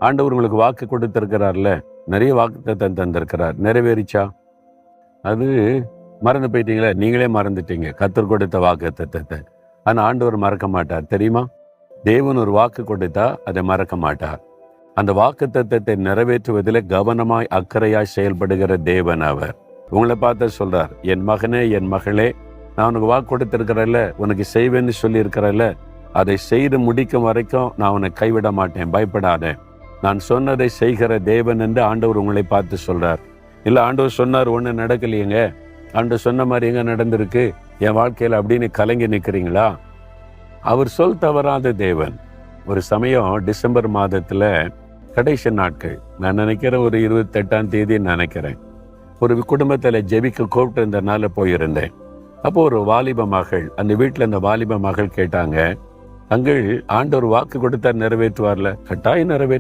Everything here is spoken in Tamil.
ஆண்டவர் உங்களுக்கு வாக்கு கொடுத்திருக்கிறார்ல, நிறைய வாக்குத்தத்தம் தந்திருக்கிறார். நிறைவேறிச்சா? அது மறந்து போயிட்டீங்களா? நீங்களே மறந்துட்டீங்க கர்த்தர் கொடுத்த வாக்குத்தத்தத்தை. ஆனா ஆண்டவர் மறக்க மாட்டார் தெரியுமா? தேவன் ஒரு வாக்கு கொடுத்தா அதை மறக்க மாட்டார். அந்த வாக்குத்தத்தத்தை நிறைவேற்றுவதில் கவனமாய் அக்கறையாய் செயல்படுகிற தேவன் அவர். உங்களை பார்த்து சொல்றார், என் மகனே என் மகளே, நான் உனக்கு வாக்கு கொடுத்திருக்கிறல்ல, உனக்கு செய்வேன்னு சொல்லி இருக்கிறல்ல, அதை செய்து முடிக்கும் வரைக்கும் நான் உன்னை கைவிட மாட்டேன், பயப்படாதே. நான் சொன்னதை செய்கிற தேவன் என்று ஆண்டவர் உங்களை பார்த்து சொல்றார். இல்ல ஆண்டவர் சொன்னார் ஒண்ணு நடக்கலையேங்க, ஆண்டவர் சொன்ன மாதிரி எங்க நடந்திருக்கு என் வாழ்க்கையில அப்படின்னு கலங்கி நிற்கிறீங்களா? அவர் சொல் தவறாத தேவன். ஒரு சமயம் டிசம்பர் மாதத்துல கடைசி நாட்கள், நான் நினைக்கிறேன் ஒரு 28ஆம் தேதி நினைக்கிறேன், ஒரு குடும்பத்துல ஜெபிக்க கூப்பிட்டு இருந்தனால போயிருந்தேன். அப்போ ஒரு வாலிப மகள், அந்த வீட்டுல இந்த வாலிப மகள் கேட்டாங்க, அங்கள் ஆண்டவர் வாக்கு கொடுத்தா நிறைவேற்றுவார்ல? கட்டாயம் நிறைவேற்று